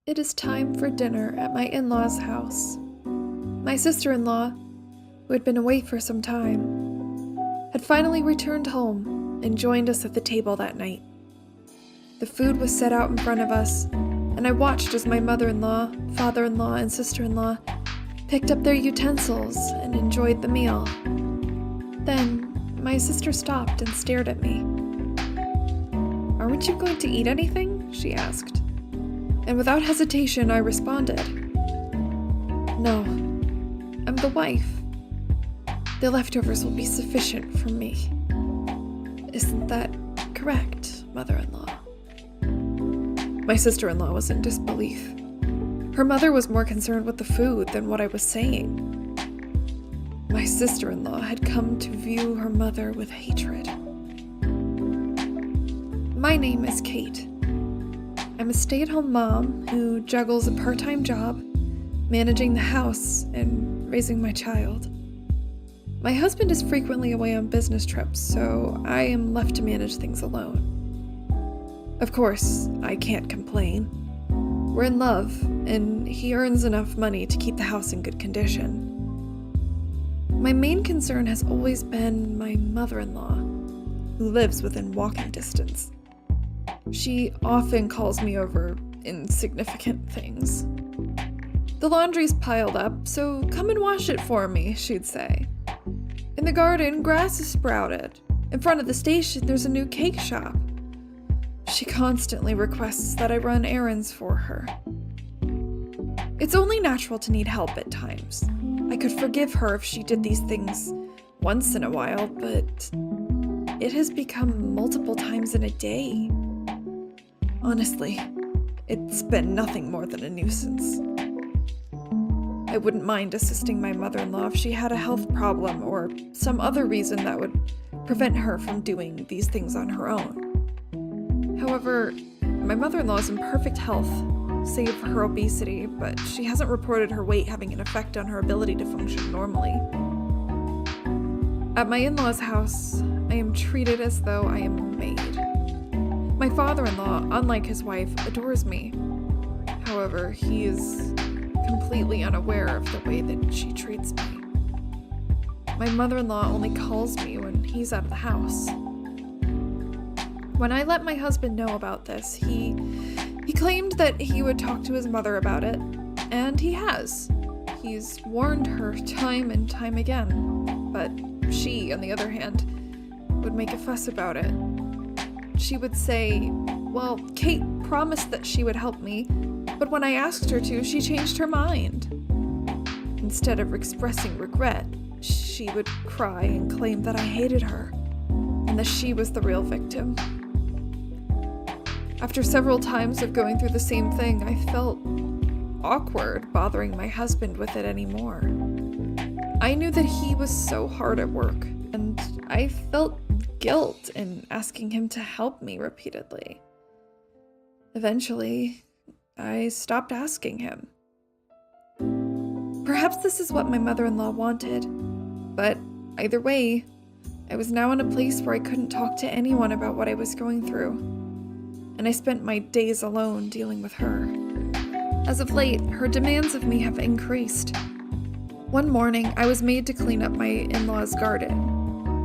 It is time for dinner at my in-laws' house. My sister-in-law, who had been away for some time, had finally returned home and joined us at the table that night. The food was set out in front of us, and I watched as my mother-in-law, father-in-law, and sister-in-law picked up their utensils and enjoyed the meal. Then, my sister stopped and stared at me. "Aren't you going to eat anything?" she asked. And without hesitation, I responded, "No, I'm the wife. The leftovers will be sufficient for me. Isn't that correct, mother-in-law?" My sister-in-law was in disbelief. Her mother was more concerned with the food than what I was saying. My sister-in-law had come to view her mother with hatred. My name is Kate. I'm a stay-at-home mom who juggles a part-time job, managing the house, and raising my child. My husband is frequently away on business trips, so I am left to manage things alone. Of course, I can't complain. We're in love, and he earns enough money to keep the house in good condition. My main concern has always been my mother-in-law, who lives within walking distance. She often calls me over insignificant things. "The laundry's piled up, so come and wash it for me," she'd say. "In the garden, grass is sprouted. In front of the station, there's a new cake shop." She constantly requests that I run errands for her. It's only natural to need help at times. I could forgive her if she did these things once in a while, but it has become multiple times in a day. Honestly, it's been nothing more than a nuisance. I wouldn't mind assisting my mother-in-law if she had a health problem or some other reason that would prevent her from doing these things on her own. However, my mother-in-law is in perfect health, save for her obesity, but she hasn't reported her weight having an effect on her ability to function normally. At my in-laws' house, I am treated as though I am a maid. My father-in-law, unlike his wife, adores me. However, he is completely unaware of the way that she treats me. My mother-in-law only calls me when he's out of the house. When I let my husband know about this, he claimed that he would talk to his mother about it, and he has. He's warned her time and time again, but she, on the other hand, would make a fuss about it. She would say, "Well, Kate promised that she would help me, but when I asked her to, she changed her mind." Instead of expressing regret, she would cry and claim that I hated her, and that she was the real victim. After several times of going through the same thing, I felt awkward bothering my husband with it anymore. I knew that he was so hard at work, and I felt guilt in asking him to help me repeatedly. Eventually, I stopped asking him. Perhaps this is what my mother-in-law wanted, but either way, I was now in a place where I couldn't talk to anyone about what I was going through, and I spent my days alone dealing with her. As of late, her demands of me have increased. One morning, I was made to clean up my in-laws' garden.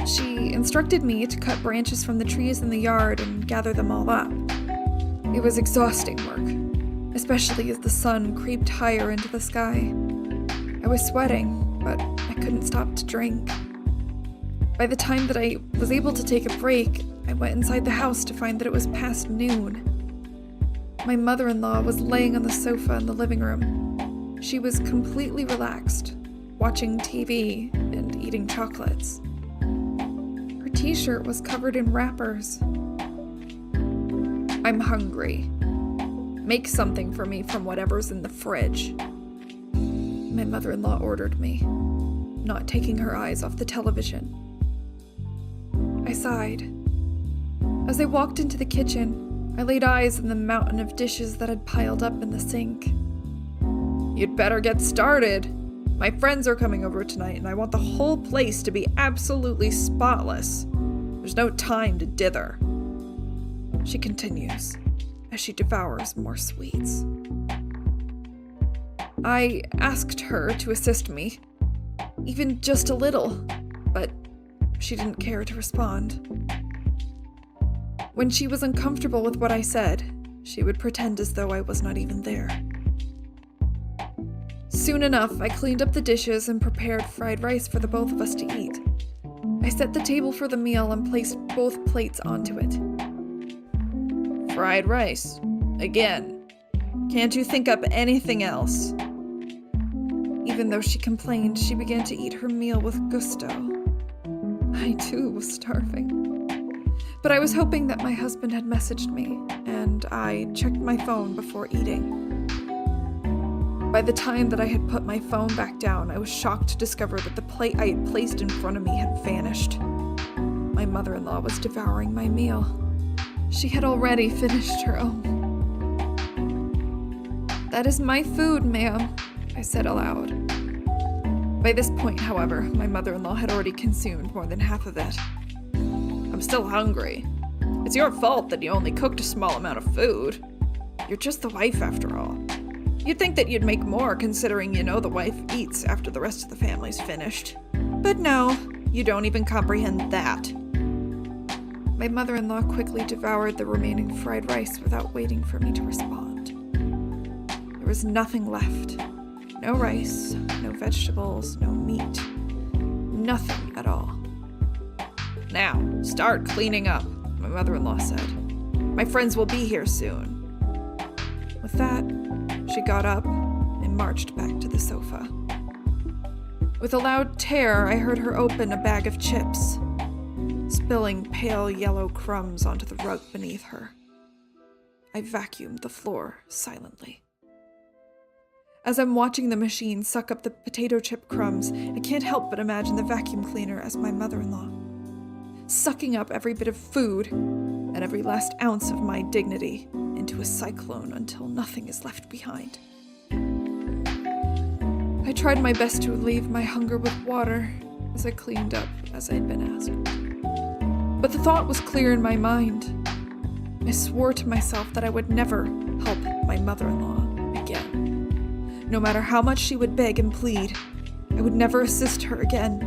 She instructed me to cut branches from the trees in the yard and gather them all up. It was exhausting work, especially as the sun creeped higher into the sky. I was sweating, but I couldn't stop to drink. By the time that I was able to take a break, I went inside the house to find that it was past noon. My mother-in-law was laying on the sofa in the living room. She was completely relaxed, watching TV and eating chocolates. Her t-shirt was covered in wrappers. "I'm hungry. Make something for me from whatever's in the fridge," my mother-in-law ordered me, not taking her eyes off the television. I sighed. As I walked into the kitchen, I laid eyes on the mountain of dishes that had piled up in the sink. "You'd better get started. My friends are coming over tonight, and I want the whole place to be absolutely spotless. There's no time to dither," she continues, as she devours more sweets. I asked her to assist me, even just a little, but she didn't care to respond. When she was uncomfortable with what I said, she would pretend as though I was not even there. Soon enough, I cleaned up the dishes and prepared fried rice for the both of us to eat. I set the table for the meal and placed both plates onto it. Fried rice. Again. Can't you think up anything else? Even though she complained, she began to eat her meal with gusto. I too was starving. But I was hoping that my husband had messaged me, and I checked my phone before eating. By the time that I had put my phone back down, I was shocked to discover that the plate I had placed in front of me had vanished. My mother-in-law was devouring my meal. She had already finished her own. "That is my food, ma'am," I said aloud. By this point, however, my mother-in-law had already consumed more than half of it. "I'm still hungry. It's your fault that you only cooked a small amount of food. You're just the wife after all. You'd think that you'd make more considering you know the wife eats after the rest of the family's finished. But no, you don't even comprehend that." My mother-in-law quickly devoured the remaining fried rice without waiting for me to respond. There was nothing left. No rice, no vegetables, no meat. Nothing at all. "Now, start cleaning up," my mother-in-law said. "My friends will be here soon." With that, she got up and marched back to the sofa. With a loud tear, I heard her open a bag of chips, spilling pale yellow crumbs onto the rug beneath her. I vacuumed the floor silently. As I'm watching the machine suck up the potato chip crumbs, I can't help but imagine the vacuum cleaner as my mother-in-law, sucking up every bit of food and every last ounce of my dignity into a cyclone until nothing is left behind. I tried my best to relieve my hunger with water as I cleaned up as I'd been asked. But the thought was clear in my mind. I swore to myself that I would never help my mother-in-law again. No matter how much she would beg and plead, I would never assist her again.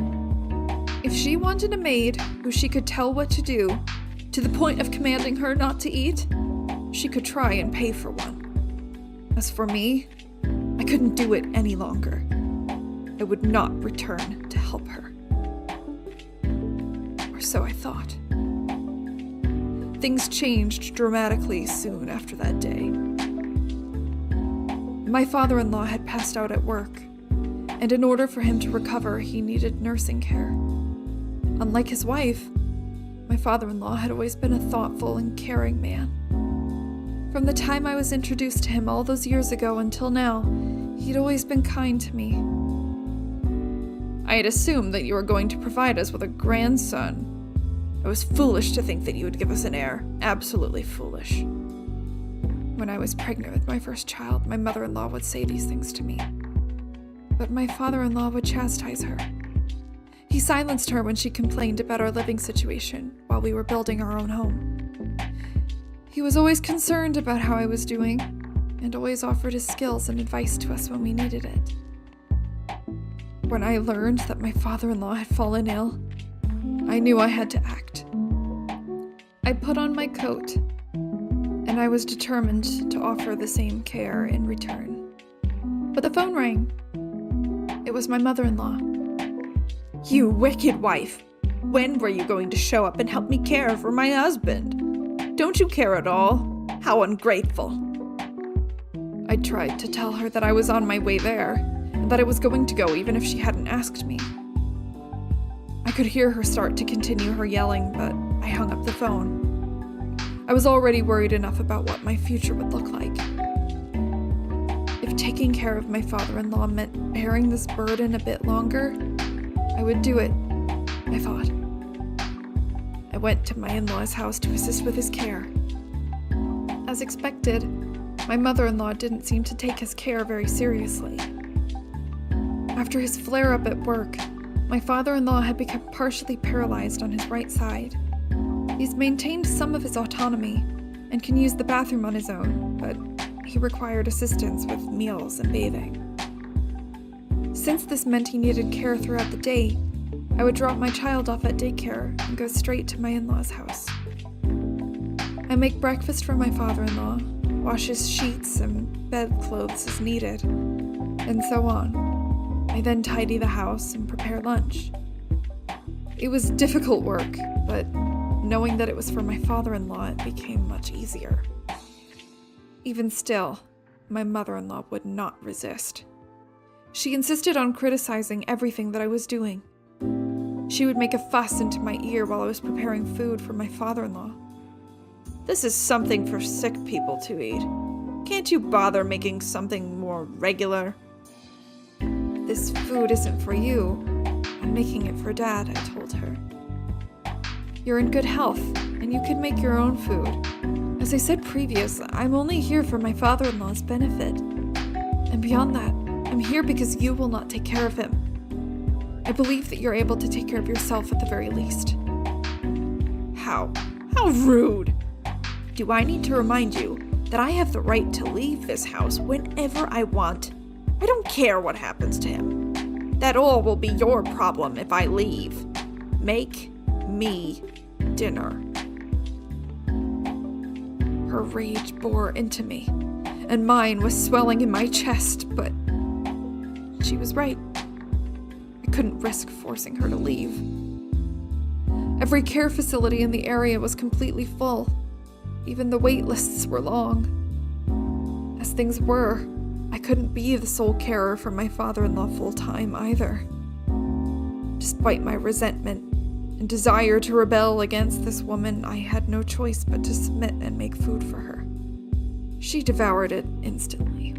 If she wanted a maid who she could tell what to do, to the point of commanding her not to eat, she could try and pay for one. As for me, I couldn't do it any longer. I would not return to help her. Or so I thought. Things changed dramatically soon after that day. My father-in-law had passed out at work, and in order for him to recover, he needed nursing care. Unlike his wife, my father-in-law had always been a thoughtful and caring man. From the time I was introduced to him all those years ago until now, he'd always been kind to me. I had assumed that you were going to provide us with a grandson. I was foolish to think that you would give us an heir. Absolutely foolish. When I was pregnant with my first child, my mother-in-law would say these things to me. But my father-in-law would chastise her. He silenced her when she complained about our living situation while we were building our own home. He was always concerned about how I was doing, and always offered his skills and advice to us when we needed it. When I learned that my father-in-law had fallen ill, I knew I had to act. I put on my coat, and I was determined to offer the same care in return. But the phone rang. It was my mother-in-law. "You wicked wife! When were you going to show up and help me care for my husband? Don't you care at all? How ungrateful!" I tried to tell her that I was on my way there, and that I was going to go even if she hadn't asked me. I could hear her start to continue her yelling, but I hung up the phone. I was already worried enough about what my future would look like. If taking care of my father-in-law meant bearing this burden a bit longer, I would do it, I thought. I went to my in-law's house to assist with his care. As expected, my mother-in-law didn't seem to take his care very seriously. After his flare-up at work, my father-in-law had become partially paralyzed on his right side. He's maintained some of his autonomy and can use the bathroom on his own, but he required assistance with meals and bathing. Since this meant he needed care throughout the day, I would drop my child off at daycare and go straight to my in-laws' house. I make breakfast for my father-in-law, wash his sheets and bedclothes as needed, and so on. I then tidy the house and prepare lunch. It was difficult work, but knowing that it was for my father-in-law, it became much easier. Even still, my mother-in-law would not resist. She insisted on criticizing everything that I was doing. She would make a fuss into my ear while I was preparing food for my father-in-law. "This is something for sick people to eat. Can't you bother making something more regular?" "This food isn't for you. I'm making it for Dad," I told her. "You're in good health, and you can make your own food. As I said previous, I'm only here for my father-in-law's benefit. And beyond that, I'm here because you will not take care of him. I believe that you're able to take care of yourself at the very least." How rude! Do I need to remind you that I have the right to leave this house whenever I want? I don't care what happens to him. That all will be your problem if I leave. Make me dinner. Her rage bore into me, and mine was swelling in my chest, but she was right. I couldn't risk forcing her to leave. Every care facility in the area was completely full. Even the wait lists were long. As things were, I couldn't be the sole carer for my father-in-law full-time either. Despite my resentment and desire to rebel against this woman, I had no choice but to submit and make food for her. She devoured it instantly.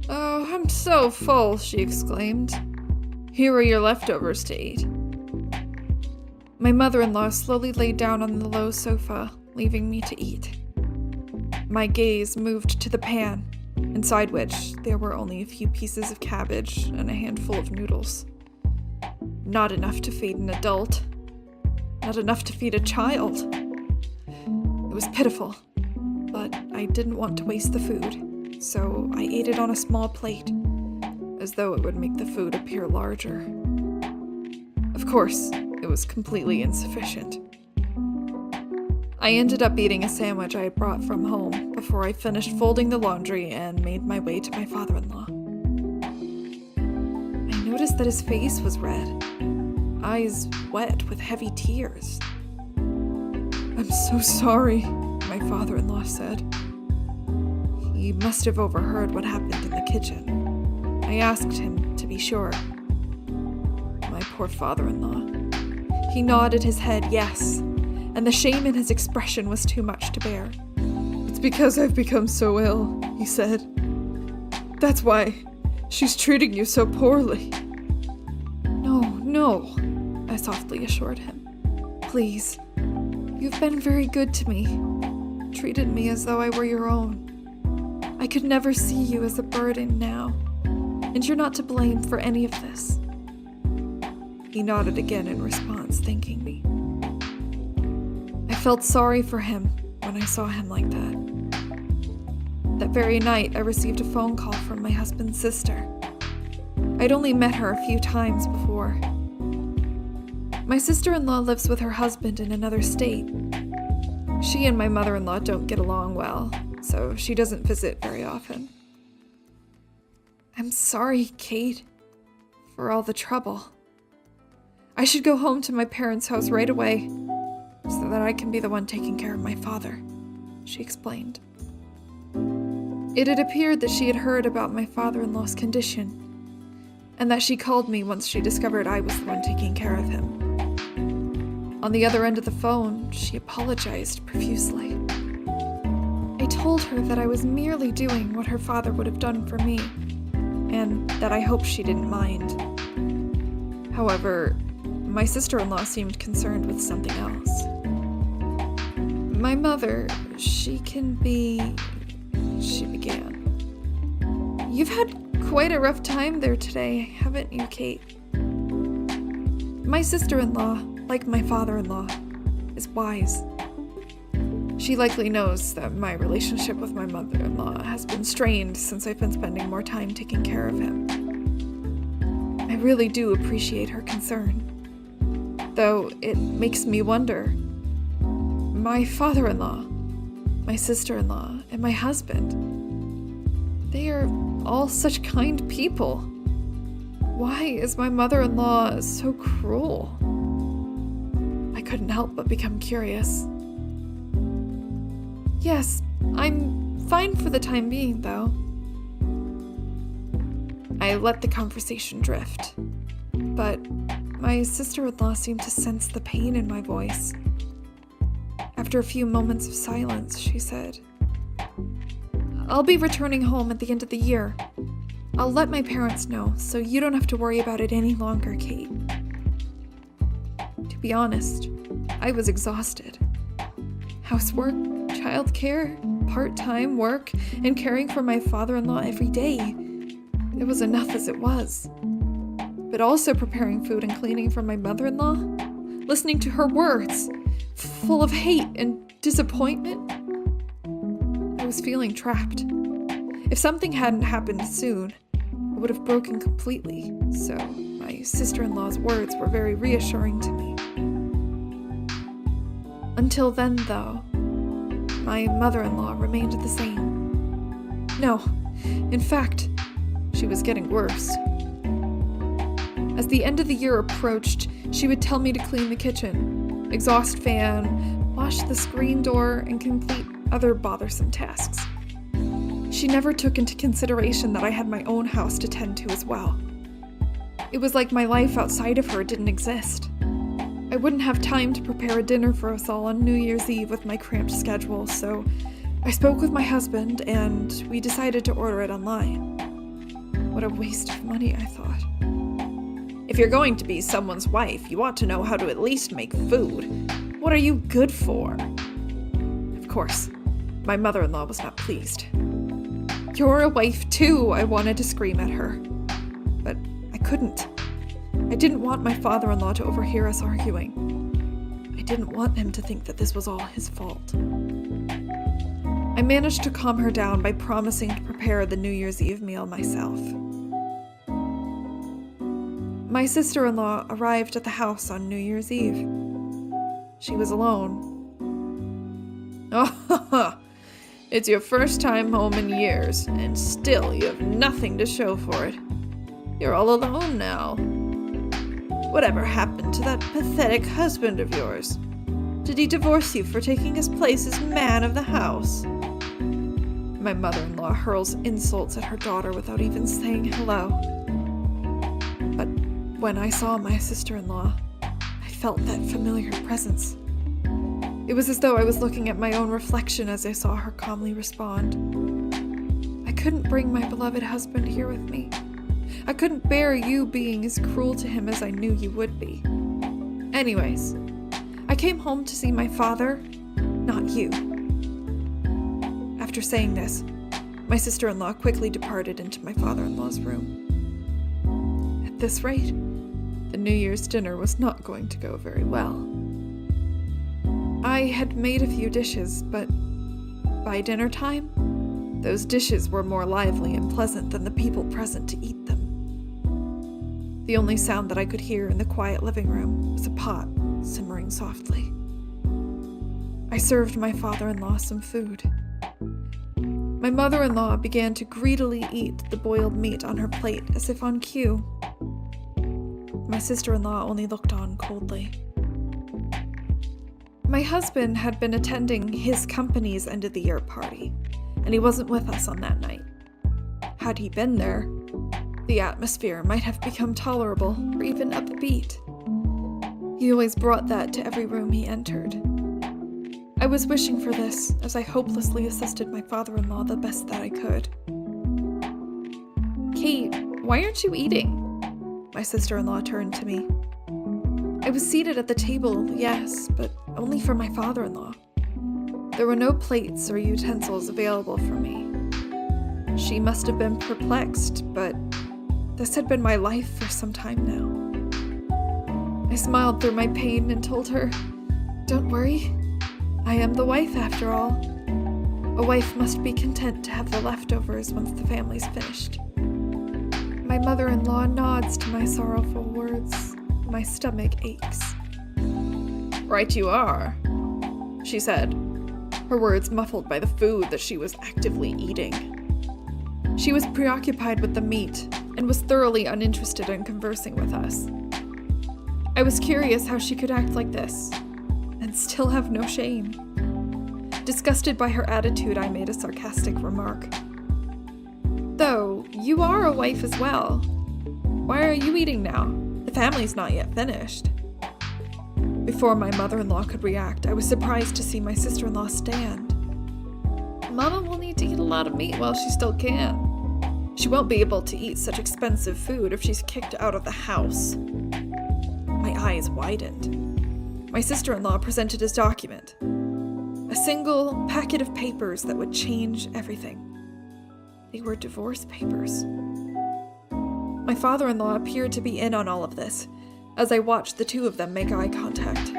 "Oh, I'm so full," she exclaimed. "Here are your leftovers to eat." My mother-in-law slowly laid down on the low sofa, leaving me to eat. My gaze moved to the pan, inside which there were only a few pieces of cabbage and a handful of noodles. Not enough to feed an adult. Not enough to feed a child. It was pitiful, but I didn't want to waste the food, so I ate it on a small plate, as though it would make the food appear larger. Of course, it was completely insufficient. I ended up eating a sandwich I had brought from home before I finished folding the laundry and made my way to my father-in-law. I noticed that his face was red, eyes wet with heavy tears. "I'm so sorry," my father-in-law said. He must have overheard what happened in the kitchen. I asked him to be sure. My poor father-in-law. He nodded his head yes, and the shame in his expression was too much to bear. "It's because I've become so ill," he said. "That's why she's treating you so poorly." No, I softly assured him. "Please, you've been very good to me, treated me as though I were your own. I could never see you as a burden now, and you're not to blame for any of this." He nodded again in response, thanking me. I felt sorry for him when I saw him like that. That very night, I received a phone call from my husband's sister. I'd only met her a few times before. My sister-in-law lives with her husband in another state. She and my mother-in-law don't get along well, so she doesn't visit very often. "I'm sorry, Kate, for all the trouble. I should go home to my parents' house right away, so that I can be the one taking care of my father," she explained. It had appeared that she had heard about my father-in-law's condition, and that she called me once she discovered I was the one taking care of him. On the other end of the phone, she apologized profusely. I told her that I was merely doing what her father would have done for me, and that I hoped she didn't mind. However, my sister-in-law seemed concerned with something else. "My mother, she can be..." she began. "You've had quite a rough time there today, haven't you, Kate?" My sister-in-law, like my father-in-law, is wise. She likely knows that my relationship with my mother-in-law has been strained since I've been spending more time taking care of him. really do appreciate her concern. Though it makes me wonder. My father-in-law, my sister-in-law, and my husband, they are all such kind people. Why is my mother-in-law so cruel? I couldn't help but become curious. Yes, I'm fine for the time being, though. I let the conversation drift, but my sister-in-law seemed to sense the pain in my voice. After a few moments of silence, she said, "I'll be returning home at the end of the year. I'll let my parents know, so you don't have to worry about it any longer, Kate." To be honest, I was exhausted. Housework, childcare, part-time work, and caring for my father-in-law every day. It was enough as it was. But also preparing food and cleaning for my mother-in-law, listening to her words, full of hate and disappointment. I was feeling trapped. If something hadn't happened soon, I would have broken completely, so my sister-in-law's words were very reassuring to me. Until then, though, my mother-in-law remained the same. No, in fact, she was getting worse. As the end of the year approached, she would tell me to clean the kitchen, exhaust fan, wash the screen door, and complete other bothersome tasks. She never took into consideration that I had my own house to tend to as well. It was like my life outside of her didn't exist. I wouldn't have time to prepare a dinner for us all on New Year's Eve with my cramped schedule, so I spoke with my husband and we decided to order it online. What a waste of money, I thought. If you're going to be someone's wife, you ought to know how to at least make food. What are you good for? Of course, my mother-in-law was not pleased. "You're a wife too," I wanted to scream at her. But I couldn't. I didn't want my father-in-law to overhear us arguing. I didn't want him to think that this was all his fault. I managed to calm her down by promising to prepare the New Year's Eve meal myself. My sister-in-law arrived at the house on New Year's Eve. She was alone. "Oh, it's your first time home in years, and still you have nothing to show for it. You're all alone now. Whatever happened to that pathetic husband of yours? Did he divorce you for taking his place as man of the house?" My mother-in-law hurls insults at her daughter without even saying hello. But when I saw my sister-in-law, I felt that familiar presence. It was as though I was looking at my own reflection as I saw her calmly respond. I couldn't bring my beloved husband here with me. I couldn't bear you being as cruel to him as I knew you would be. Anyways, I came home to see my father, not you. After saying this, my sister-in-law quickly departed into my father-in-law's room. At this rate, the New Year's dinner was not going to go very well. I had made a few dishes, but by dinner time, those dishes were more lively and pleasant than the people present to eat them. The only sound that I could hear in the quiet living room was a pot simmering softly. I served my father-in-law some food. My mother-in-law began to greedily eat the boiled meat on her plate as if on cue. My sister-in-law only looked on coldly. My husband had been attending his company's end-of-the-year party, and he wasn't with us on that night. Had he been there, the atmosphere might have become tolerable or even upbeat. He always brought that to every room he entered. I was wishing for this as I hopelessly assisted my father-in-law the best that I could. "Kate, why aren't you eating?" My sister-in-law turned to me. I was seated at the table, yes, but only for my father-in-law. There were no plates or utensils available for me. She must have been perplexed, but this had been my life for some time now. I smiled through my pain and told her, "Don't worry, I am the wife after all. A wife must be content to have the leftovers once the family's finished." My mother-in-law nods to my sorrowful words. My stomach aches. Right you are, she said, her words muffled by the food that she was actively eating. She was preoccupied with the meat and was thoroughly uninterested in conversing with us. I was curious how she could act like this and still have no shame. Disgusted by her attitude, I made a sarcastic remark. Though, you are a wife as well. Why are you eating now? The family's not yet finished. Before my mother-in-law could react, I was surprised to see my sister-in-law stand. Mama will need to eat a lot of meat while she still can. She won't be able to eat such expensive food if she's kicked out of the house. My eyes widened. My sister-in-law presented his document. A single packet of papers that would change everything. They were divorce papers. My father-in-law appeared to be in on all of this, as I watched the two of them make eye contact.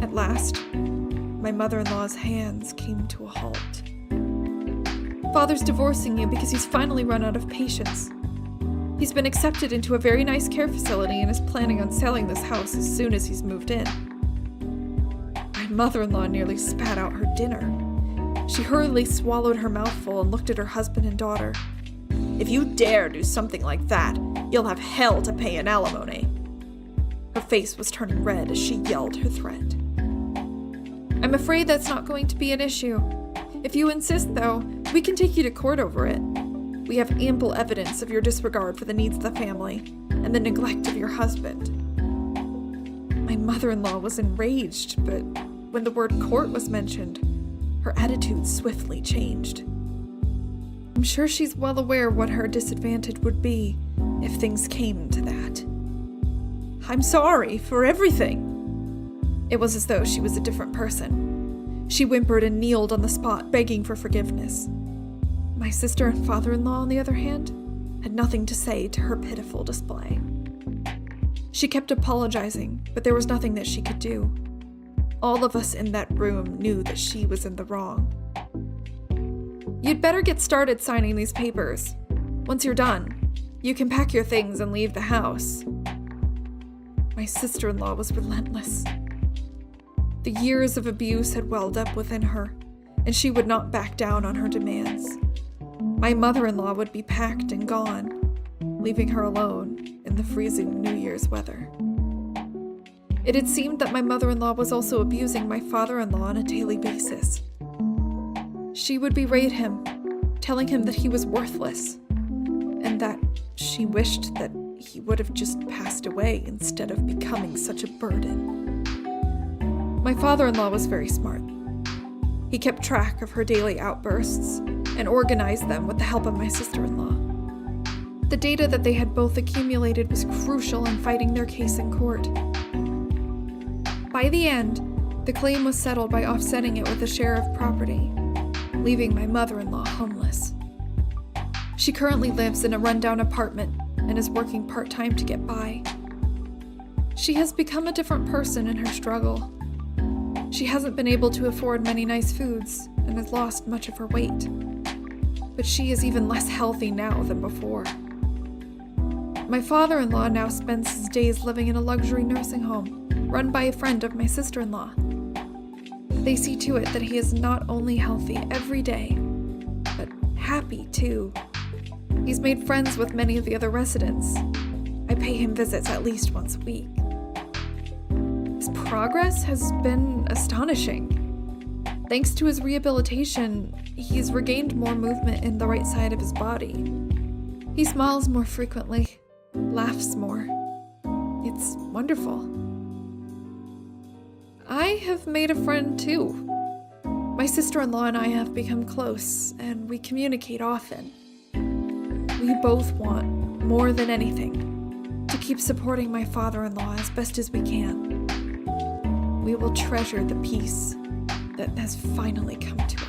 At last, my mother-in-law's hands came to a halt. Father's divorcing you because he's finally run out of patience. He's been accepted into a very nice care facility and is planning on selling this house as soon as he's moved in. My mother-in-law nearly spat out her dinner. She hurriedly swallowed her mouthful and looked at her husband and daughter. If you dare do something like that, you'll have hell to pay in alimony. Her face was turning red as she yelled her threat. I'm afraid that's not going to be an issue. If you insist, though, we can take you to court over it. We have ample evidence of your disregard for the needs of the family and the neglect of your husband. My mother-in-law was enraged, but when the word court was mentioned, her attitude swiftly changed. I'm sure she's well aware what her disadvantage would be if things came to that. I'm sorry for everything. It was as though she was a different person. She whimpered and kneeled on the spot, begging for forgiveness. My sister and father-in-law, on the other hand, had nothing to say to her pitiful display. She kept apologizing, but there was nothing that she could do. All of us in that room knew that she was in the wrong. You'd better get started signing these papers. Once you're done, you can pack your things and leave the house. My sister-in-law was relentless. The years of abuse had welled up within her, and she would not back down on her demands. My mother-in-law would be packed and gone, leaving her alone in the freezing New Year's weather. It had seemed that my mother-in-law was also abusing my father-in-law on a daily basis. She would berate him, telling him that he was worthless, and that she wished that he would have just passed away instead of becoming such a burden. My father-in-law was very smart. He kept track of her daily outbursts and organized them with the help of my sister-in-law. The data that they had both accumulated was crucial in fighting their case in court. By the end, the claim was settled by offsetting it with a share of property, leaving my mother-in-law homeless. She currently lives in a rundown apartment and is working part-time to get by. She has become a different person in her struggle. She hasn't been able to afford many nice foods and has lost much of her weight. But she is even less healthy now than before. My father-in-law now spends his days living in a luxury nursing home, run by a friend of my sister-in-law. They see to it that he is not only healthy every day, but happy too. He's made friends with many of the other residents. I pay him visits at least once a week. His progress has been astonishing. Thanks to his rehabilitation, he's regained more movement in the right side of his body. He smiles more frequently, laughs more. It's wonderful. I have made a friend too. My sister-in-law and I have become close, and we communicate often. We both want, more than anything, to keep supporting my father-in-law as best as we can. We will treasure the peace that has finally come to